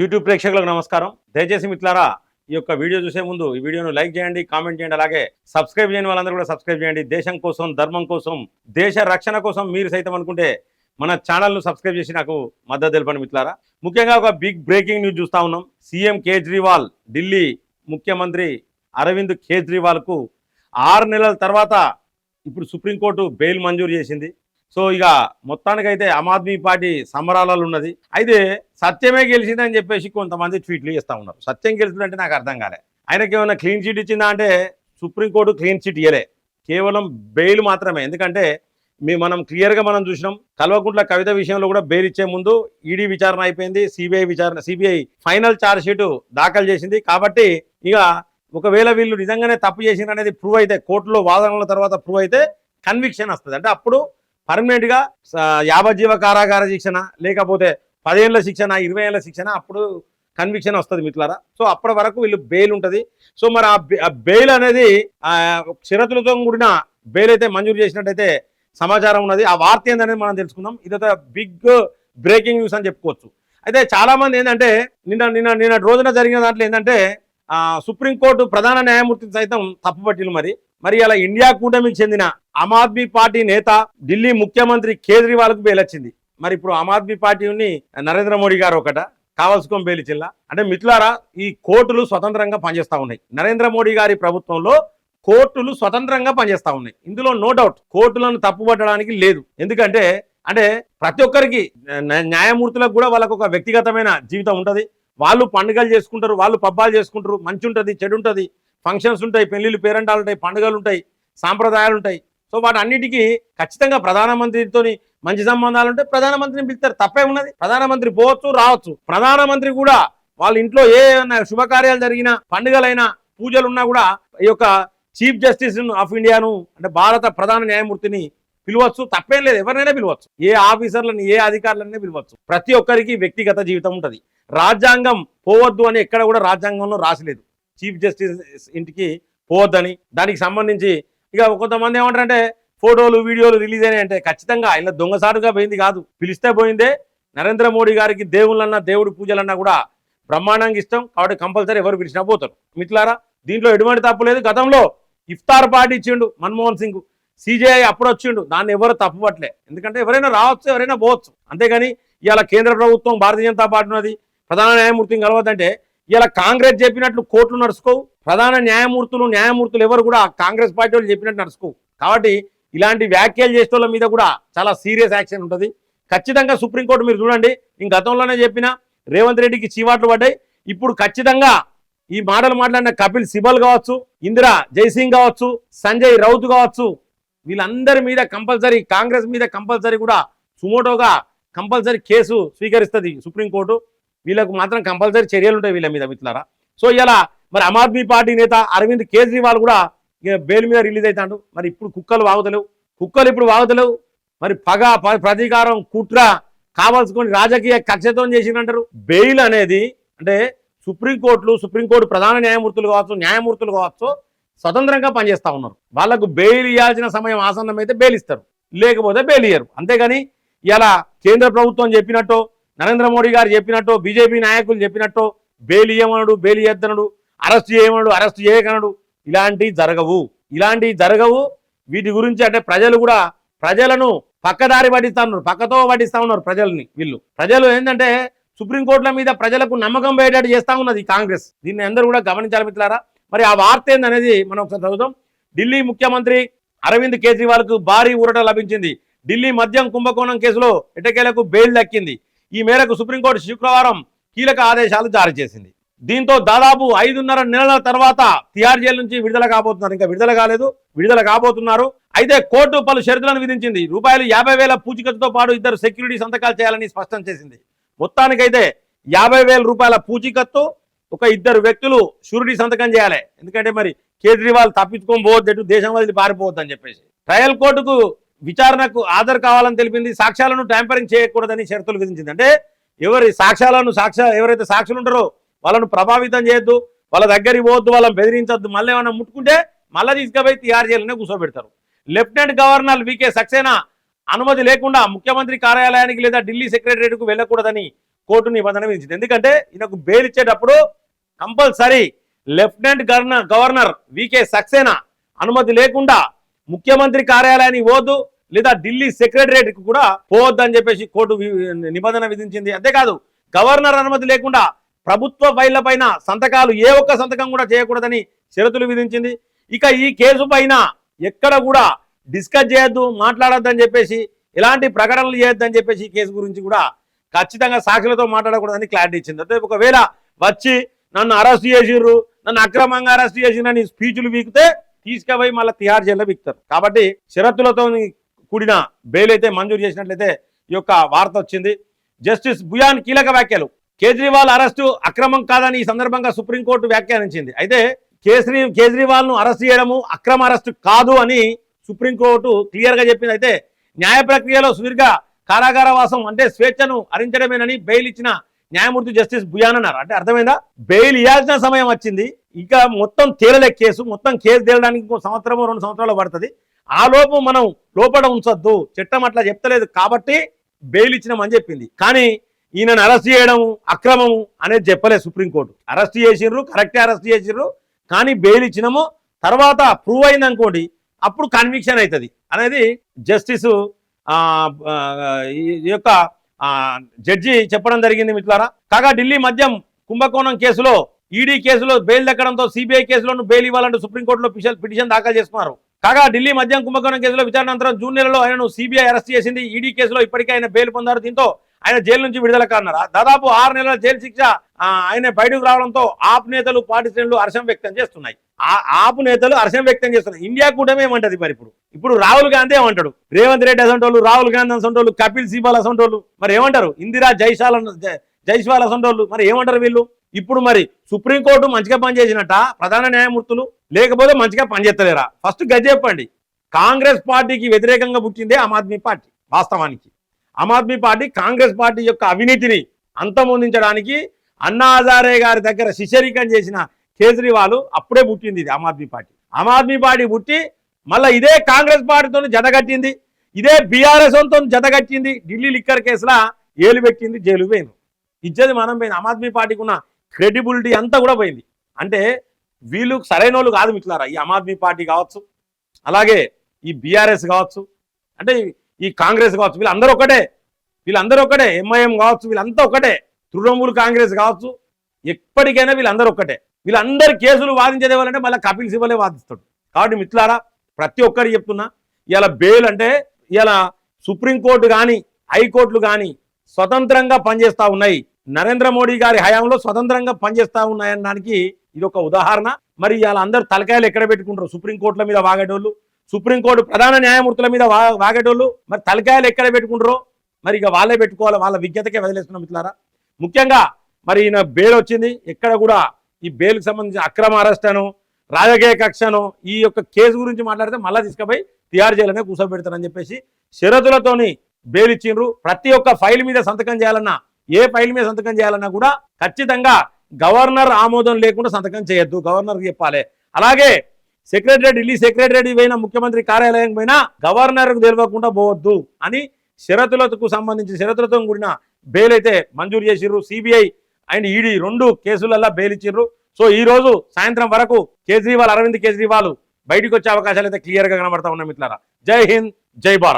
YouTube ప్రేక్షకులకు నమస్కారం. దయచేసి మిత్రులారా, ఈ యొక్క వీడియో చూసే ముందు ఈ వీడియోను లైక్ చేయండి, కామెంట్ చేయండి, అలాగే సబ్స్క్రైబ్ చేయని వాళ్ళందరూ కూడా సబ్స్క్రైబ్ చేయండి. దేశం కోసం, ధర్మం కోసం, దేశ రక్షణ కోసం మీరు సైతం అనుకుంటే మన ఛానల్ను సబ్స్క్రైబ్ చేసి నాకు మద్దతు తెలపండి మిత్రులారా. ముఖ్యంగా ఒక బిగ్ బ్రేకింగ్ న్యూస్ చూస్తూ ఉన్నాం. సీఎం కేజ్రీవాల్, ఢిల్లీ ముఖ్యమంత్రి అరవింద్ కేజ్రీవాల్కు 6 నెలల తర్వాత ఇప్పుడు సుప్రీంకోర్టు బెయిల్ మంజూరు చేసింది. సో ఇక మొత్తానికైతే ఆమ్ ఆద్మీ పార్టీ సంబరాలలో ఉన్నది. అయితే సత్యమే గెలిచిందని చెప్పేసి కొంతమంది ట్వీట్లు చేస్తూ ఉన్నారు. సత్యం గెలిచిందంటే నాకు అర్థం కాలే. ఆయనకి ఏమైనా క్లీన్ చిట్ ఇచ్చిందా అంటే సుప్రీంకోర్టు క్లీన్ చిట్ ఇవ్వలే, కేవలం బెయిల్ మాత్రమే. ఎందుకంటే మనం క్లియర్గా మనం చూసినాం, కల్వకుంట్ల కవిత విషయంలో కూడా బెయిల్ ఇచ్చే ముందు ఈడీ విచారణ అయిపోయింది, సిబిఐ ఫైనల్ ఛార్జ్ షీట్ దాఖలు చేసింది. కాబట్టి ఇక ఒకవేళ వీళ్ళు నిజంగానే తప్పు చేసింది అనేది ప్రూవ్ అయితే, కోర్టులో వాదనల తర్వాత ప్రూవ్ అయితే కన్విక్షన్ వస్తుంది. అంటే అప్పుడు పర్మనెంట్గా యావజ్జీవ కారాగార శిక్షణ, లేకపోతే 10 ఏళ్ల శిక్షణ, 20 ఏళ్ల శిక్షణ, అప్పుడు కన్విక్షన్ వస్తుంది మిత్రులారా. సో అప్పటి వరకు వీళ్ళు బెయిల్ ఉంటుంది. సో మరి ఆ బెయిల్ అనేది షరతులతో కూడిన బెయిల్ అయితే మంజూరు చేసినట్టయితే సమాచారం ఉన్నది. ఆ వార్త ఏందనేది మనం తెలుసుకుందాం. ఇదొక బిగ్ బ్రేకింగ్ న్యూస్ అని చెప్పుకోవచ్చు. అయితే చాలా మంది ఏంటంటే నిన్న రోజున జరిగిన దాంట్లో ఏంటంటే సుప్రీంకోర్టు ప్రధాన న్యాయమూర్తిని సైతం తప్పుపట్టిలు. మరి అలా ఇండియా కూటమికి చెందిన ఆమ్ ఆద్మీ పార్టీ నేత ఢిల్లీ ముఖ్యమంత్రి కేజ్రీవాల్కు బెయిల్ వచ్చింది. మరి ఇప్పుడు ఆమ్ ఆద్మీ పార్టీని నరేంద్ర మోడీ గారు ఒకట కావాల్సుకొని బెయిల్ ఇచ్చిల్లా అంటే మిత్రులారా, ఈ కోర్టులు స్వతంత్రంగా పనిచేస్తూ ఉన్నాయి. నరేంద్ర మోడీ గారి ప్రభుత్వంలో కోర్టులు స్వతంత్రంగా పనిచేస్తూ ఉన్నాయి. ఇందులో నో డౌట్, కోర్టులను తప్పుపట్టడానికి లేదు. ఎందుకంటే ప్రతి ఒక్కరికి న్యాయమూర్తులకు కూడా వాళ్ళకు ఒక వ్యక్తిగతమైన జీవితం ఉంటుంది. వాళ్ళు పండుగలు చేసుకుంటారు, వాళ్ళు పబ్బాలు చేసుకుంటారు, మంచి ఉంటుంది, చెడు ఉంటుంది, ఫంక్షన్స్ ఉంటాయి, పెళ్లిళ్ళు పేరంటాలు ఉంటాయి, పండుగలు ఉంటాయి, సాంప్రదాయాలు ఉంటాయి. సో వాటి అన్నిటికీ ఖచ్చితంగా ప్రధానమంత్రితో మంచి సంబంధాలు ఉంటే ప్రధానమంత్రిని పిలుస్తారు, తప్పే ఉన్నది. ప్రధానమంత్రి పోవచ్చు, రావచ్చు. ప్రధానమంత్రి కూడా వాళ్ళ ఇంట్లో ఏ శుభకార్యాలు జరిగినా, పండుగలైనా, పూజలున్నా కూడా ఈ యొక్క చీఫ్ జస్టిస్ ఆఫ్ ఇండియాను అంటే భారత ప్రధాన న్యాయమూర్తిని పిలవచ్చు, తప్పేం లేదు. ఎవరినైనా పిలవచ్చు, ఏ ఆఫీసర్లని, ఏ అధికారులనే పిలవచ్చు. ప్రతి ఒక్కరికి వ్యక్తిగత జీవితం ఉంటుంది. రాజ్యాంగం పోవద్దు అని ఎక్కడ కూడా రాజ్యాంగంలో రాసలేదు, చీఫ్ జస్టిస్ ఇంటికి పోవద్దని. దానికి సంబంధించి ఇక కొంతమంది ఏమంటారంటే ఫోటోలు, వీడియోలు రిలీజ్ అయినాయి అంటే ఖచ్చితంగా ఇలా దొంగసాటుగా పోయింది కాదు, పిలిస్తే పోయిందే. నరేంద్ర మోడీ గారికి దేవుళ్ళన్నా, దేవుడి పూజలన్నా కూడా బ్రహ్మాండంగా ఇష్టం. కాబట్టి కంపల్సరీ ఎవరు పిలిచినా పోతారు మిత్రులారా. దీంట్లో ఎటువంటి తప్పు లేదు. గతంలో ఇఫ్తార్ పార్టీ ఇచ్చిండు మన్మోహన్ సింగ్, సిజేఐ అప్పుడు వచ్చిండు, దాన్ని ఎవరు తప్పుపట్టలే. ఎందుకంటే ఎవరైనా రావచ్చు, ఎవరైనా పోవచ్చు. అంతేగాని ఇవాళ కేంద్ర ప్రభుత్వం, భారతీయ జనతా పార్టీ ఉన్నది, ప్రధాన న్యాయమూర్తిని కలవద్దంటే ఇలా కాంగ్రెస్ చెప్పినట్లు కోర్టులు నడుచుకోవు. ప్రధాన న్యాయమూర్తులు ఎవరు కూడా కాంగ్రెస్ పార్టీ వాళ్ళు చెప్పినట్టు నడుచుకోవు. కాబట్టి ఇలాంటి వ్యాఖ్యలు చేసే వాళ్ళ మీద కూడా చాలా సీరియస్ యాక్షన్ ఉంటుంది. ఖచ్చితంగా సుప్రీంకోర్టు మీరు చూడండి, ఇంక గతంలోనే చెప్పిన రేవంత్ రెడ్డికి చీవాట్లు పడ్డాయి. ఇప్పుడు ఖచ్చితంగా ఈ మాటలు మాట్లాడిన కపిల్ సిబల్ కావచ్చు, ఇందిరా జైసింగ్ కావచ్చు, సంజయ్ రౌత్ కావచ్చు, వీళ్ళందరి మీద కంపల్సరీ, కాంగ్రెస్ మీద కంపల్సరీ కూడా సుమోటోగా కంపల్సరీ కేసు స్వీకరిస్తుంది సుప్రీంకోర్టు. వీళ్ళకు మాత్రం కంపల్సరీ చర్యలు ఉంటాయి వీళ్ళ మీద మిత్రులారా. సో ఇలా మరి ఆమ్ ఆద్మీ పార్టీ నేత అరవింద్ కేజ్రీవాల్ కూడా బెయిల్ మీద రిలీజ్ అవుతాడు. మరి ఇప్పుడు కుక్కలు ఇప్పుడు వాగుతలేవు. మరి పగ, ప్రతీకారం, కుట్ర కావాల్సుకొని రాజకీయ కక్షతో చేసిందంటారు. బెయిల్ అనేది అంటే సుప్రీంకోర్టు ప్రధాన న్యాయమూర్తులు కావచ్చు స్వతంత్రంగా పనిచేస్తూ ఉన్నారు. వాళ్ళకు బెయిల్ ఇవ్వాల్సిన సమయం ఆసన్నమైతే బెయిల్ ఇస్తారు, లేకపోతే బెయిల్ ఇయ్యరు. అంతేగాని ఇలా కేంద్ర ప్రభుత్వం చెప్పినట్టు, నరేంద్ర మోడీ గారు చెప్పినట్టు, బీజేపీ నాయకులు చెప్పినట్టు బెయిల్ ఇయ్యమనడు, బెయిల్ ఇయ్యద్దనడు, అరెస్ట్ చేయమనడు, అరెస్ట్ చేయకనడు, ఇలాంటివి జరగవు. వీటి గురించి అంటే ప్రజలను పక్కదారి పక్కతో పట్టిస్తా ఉన్నారు ప్రజల్ని. ప్రజలు ఏంటంటే సుప్రీంకోర్టుల మీద ప్రజలకు నమ్మకం పోయేటట్టు చేస్తా ఉన్నది కాంగ్రెస్. దీన్ని అందరూ కూడా గమనించాలి మిత్రులారా. మరి ఆ వార్త ఏందనేది మనం ఒకసారి చదువుతాం. ఢిల్లీ ముఖ్యమంత్రి అరవింద్ కేజ్రీవాల్కు భారీ ఊరట లభించింది. ఢిల్లీ మద్యం కుంభకోణం కేసులో ఎట్టకేలకు బెయిల్ దక్కింది. ఈ మేరకు సుప్రీంకోర్టు శుక్రవారం కీలక ఆదేశాలు జారీ చేసింది. దీంతో దాదాపు 5.5 నెలల తర్వాత తిహార్ జైలు నుంచి విడుదల కాబోతున్నారు. ఇంకా విడుదల కాలేదు, విడుదల కాబోతున్నారు. అయితే కోర్టు పలు షరతులను విధించింది. ₹50,000 పూచికత్తుతో పాటు 2 సెక్యూరిటీ సంతకాలు చేయాలని స్పష్టం చేసింది. మొత్తానికైతే ₹50,000 పూచికత్తు, ఒక 2 వ్యక్తులు షూరిటీ సంతకం చేయాలి. ఎందుకంటే మరి కేజ్రీవాల్ తప్పించుకొని పోవద్దు, దేశం వదిలి పారిపోవద్దు అని చెప్పేసి. ట్రయల్ కోర్టుకు విచారణకు హాజరు కావాలని తెలిపింది. సాక్ష్యాలను ట్యాంపరింగ్ చేయకూడదని షరతులు విధించింది. అంటే ఎవరైతే సాక్షులు ఉంటారో వాళ్ళను ప్రభావితం చేయొద్దు, వాళ్ళ దగ్గరికి పోవద్దు, వాళ్ళని బెదిరించొద్దు. మళ్ళీ ఏమైనా ముట్టుకుంటే మళ్ళీ తీసుకుపోయి తిహార్ జైలునే కూర్చోబెడతారు. లెఫ్టినెంట్ గవర్నర్ వికే సక్సేనా అనుమతి లేకుండా ముఖ్యమంత్రి కార్యాలయానికి లేదా ఢిల్లీ సెక్రటరియట్కు వెళ్లకూడదని కోర్టు నిబంధన విధించింది. ఎందుకంటే ఈయనకు బెయిల్ ఇచ్చేటప్పుడు compulsory lieutenant governor VK Saxena అనుమతి లేకుండా ముఖ్యమంత్రి కార్యాలయానికి పోవద్దు, లేదా ఢిల్లీ సెక్రటరియట్కి కూడా పోవద్దు అని చెప్పేసి కోర్టు నిబంధన విధించింది. అంతేకాదు గవర్నర్ అనుమతి లేకుండా ప్రభుత్వ ఫైళ్ల పైన సంతకాలు ఏ ఒక్క సంతకం కూడా చేయకూడదని షరతులు విధించింది. ఇక ఈ కేసు పైన ఎక్కడ కూడా డిస్కస్ చేయొద్దు, మాట్లాడొద్దని చెప్పేసి, ఎలాంటి ప్రకటనలు చేయొద్దని చెప్పేసి ఈ కేసు గురించి కూడా ఖచ్చితంగా సాక్షులతో మాట్లాడకూడదని క్లారిటీ ఇచ్చింది. అంటే ఒకవేళ వచ్చి నన్ను అరెస్ట్ చేసిర్రు, నన్ను అక్రమంగా అరెస్ట్ చేసిరని స్పీచ్లు వీకితే తీసుకుపోయి మళ్ళీ తిహార్ జైల్లో వీక్తారు. కాబట్టి షరతులతో కూడిన బెయిల్ అయితే మంజూరు చేసినట్లయితే ఈ యొక్క వార్త వచ్చింది. జస్టిస్ బుయాన్ కీలక వ్యాఖ్యలు. కేజ్రీవాల్ అరెస్టు అక్రమం కాదని ఈ సందర్భంగా సుప్రీంకోర్టు వ్యాఖ్యానించింది. అయితే కేజ్రీవాల్ ను అరెస్ట్ చేయడము అక్రమ అరెస్టు కాదు అని సుప్రీంకోర్టు క్లియర్ గా చెప్పింది. అయితే న్యాయ ప్రక్రియలో సుదీర్ఘ కారాగారవాసం అంటే స్వేచ్ఛను హరించడమేనని బెయిల్ ఇచ్చిన న్యాయమూర్తి జస్టిస్ బుయాన్ అన్నారు. అంటే అర్థమైందా, బెయిల్ ఇవ్వాల్సిన సమయం వచ్చింది, ఇక మొత్తం తేలలే కేసు, మొత్తం కేసు తేలడానికి 1 సంవత్సరమో 2 సంవత్సరాలు పడుతుంది. ఆ లోపు మనం లోపల ఉంచొద్దు, చట్టం అట్లా చెప్తలేదు కాబట్టి బెయిల్ ఇచ్చినామని చెప్పింది. కానీ ఈయనను అరెస్ట్ చేయడం అక్రమము అనేది చెప్పలేదు సుప్రీంకోర్టు. అరెస్ట్ చేసిర్రు, కరెక్టే అరెస్ట్ చేసిర్రు, కానీ బెయిల్ ఇచ్చినాము, తర్వాత ప్రూవ్ అయింది అనుకోండి అప్పుడు కన్విక్షన్ అవుతుంది అనేది జస్టిస్ ఈ యొక్క జడ్జి చెప్పడం జరిగింది మిత్రులారా. కాగా ఢిల్లీ మద్యం కుంభకోణం కేసులో ఈడీ కేసులో బెయిల్ దక్కడంతో సిబిఐ కేసులోనూ బెయిల్ ఇవ్వాలంటూ సుప్రీంకోర్టులో పిటిషన్ దాఖలు చేసుకున్నారు. కాగా ఢిల్లీ మద్యం కుంభకోణం కేసులో విచారణ అనంతరం జూన్ నెలలో ఆయనను సిబిఐ అరెస్ట్ చేసింది. ఈడీ కేసులో ఇప్పటికే ఆయన బెయిల్ పొందారు. దీంతో ఆయన జైలు నుంచి విడుదల కానున్నారు. దాదాపు 6 నెలల జైలు శిక్ష ఆయన బయటకు రావడంతో ఆప్ నేతలు పార్టీ శ్రేణులు హర్షం వ్యక్తం చేస్తున్నాయి. ఆపు నేతలు హర్షం వ్యక్తం చేస్తున్నాయి. ఇండియా కూటమి ఏమంటది మరి ఇప్పుడు రాహుల్ గాంధీ ఏమంటాడు, రేవంత్ రెడ్డి అసంటోళ్ళు, రాహుల్ గాంధీ అసంటోళ్ళు, కపిల్ సిబాల్ అసంటోళ్ళు మరి ఏమంటారు, ఇందిరా జైస్వాల్ అసంటోళ్ళు మరి ఏమంటారు వీళ్ళు. ఇప్పుడు మరి సుప్రీంకోర్టు మంచిగా పనిచేసినట్ట ప్రధాన న్యాయమూర్తులు, లేకపోతే మంచిగా పనిచేస్తలేరా? ఫస్ట్ గది చెప్పండి. కాంగ్రెస్ పార్టీకి వ్యతిరేకంగా పుట్టిందే ఆమ్ ఆద్మీ పార్టీ. వాస్తవానికి ఆమ్ ఆద్మీ పార్టీ కాంగ్రెస్ పార్టీ యొక్క అవినీతిని అంతమొందించడానికి అన్నా హజారే గారి దగ్గర శిష్యరికం చేసిన కేజ్రీవాల్ అప్పుడే పుట్టింది. ఇది ఆమ్ ఆద్మీ పార్టీ. ఆమ్ ఆద్మీ పార్టీ పుట్టి మళ్ళీ ఇదే కాంగ్రెస్ పార్టీతో జతగట్టింది, ఇదే బీఆర్ఎస్ తో జతగట్టింది. ఢిల్లీ లిక్కర్ కేసులా ఏలు పెట్టింది, జైలు పోయింది, ఇచ్చేది మనం పోయింది. ఆమ్ ఆద్మీ పార్టీకి ఉన్న క్రెడిబిలిటీ అంతా కూడా పోయింది. అంటే వీళ్ళు సరైన వాళ్ళు కాదు మిత్రులారా. ఈ ఆమ్ ఆద్మీ పార్టీ కావచ్చు, అలాగే ఈ బీఆర్ఎస్ కావచ్చు, అంటే ఈ కాంగ్రెస్ కావచ్చు, వీళ్ళందరూ ఒకటే. ఎంఐఎం కావచ్చు, వీళ్ళంతా ఒకటే. తృణమూల్ కాంగ్రెస్ కావచ్చు, ఎప్పటికైనా వీళ్ళందరూ ఒక్కటే. వీళ్ళందరూ కేసులు వాదించేదే వాళ్ళంటే మళ్ళీ కపిల్ సిబలే వాదిస్తాడు. కాబట్టి మిత్రులారా ప్రతి ఒక్కరికి చెప్తున్నా, ఇలా బెయిల్ అంటే ఇలా సుప్రీంకోర్టు కానీ హైకోర్టులు కానీ స్వతంత్రంగా పనిచేస్తూ ఉన్నాయి. నరేంద్ర మోడీ గారి హయాంలో స్వతంత్రంగా పనిచేస్తూ ఉన్నాయనడానికి ఇది ఒక ఉదాహరణ. మరి ఇలా అందరూ తలకాయలు ఎక్కడ పెట్టుకుంటారు? సుప్రీంకోర్టుల మీద వాగేటోళ్ళు, సుప్రీంకోర్టు ప్రధాన న్యాయమూర్తుల మీద వాగేటోళ్ళు మరి తలకాయలు ఎక్కడ పెట్టుకుంటారో మరి ఇక వాళ్ళే పెట్టుకోవాలి. వాళ్ళ విజ్ఞతకే వదిలేస్తున్నాం మిత్రులారా. ముఖ్యంగా మరి ఈయన బెయిల్ వచ్చింది, ఎక్కడ కూడా ఈ బెయిల్కి సంబంధించి అక్రమ అరెస్ట్ అను, రాజకీయ కక్షను, ఈ యొక్క కేసు గురించి మాట్లాడితే మళ్ళీ తీసుకుపోయి తిహార్ జైలునే కూర్చోబెడతారని చెప్పేసి షరతులతోని బెయిల్ ఇచ్చిండ్రు. ప్రతి ఒక్క ఫైల్ మీద సంతకం చేయాలన్నా, ఏ ఫైల్ మీద సంతకం చేయాలన్నా కూడా ఖచ్చితంగా గవర్నర్ ఆమోదం లేకుండా సంతకం చేయొద్దు, గవర్నర్కి చెప్పాలి. అలాగే ఢిల్లీ సెక్రటరీ పోయిన ముఖ్యమంత్రి కార్యాలయం పోయినా గవర్నర్కు తెలియకుండా పోవద్దు అని షరతులకు సంబంధించి షరతులతో కూడిన బెయిల్ అయితే మంజూరు చేసిర్రు. సిబిఐ అండ్ ఈడీ 2 కేసులలో బెయిల్ ఇచ్చిర్రు. సో ఈ రోజు సాయంత్రం వరకు అరవింద్ కేజ్రీవాల్ బయటకు వచ్చే అవకాశాలు అయితే క్లియర్ గా కనబడతా ఉన్నాయి మిత్రులారా. జై హింద్, జై భారత్.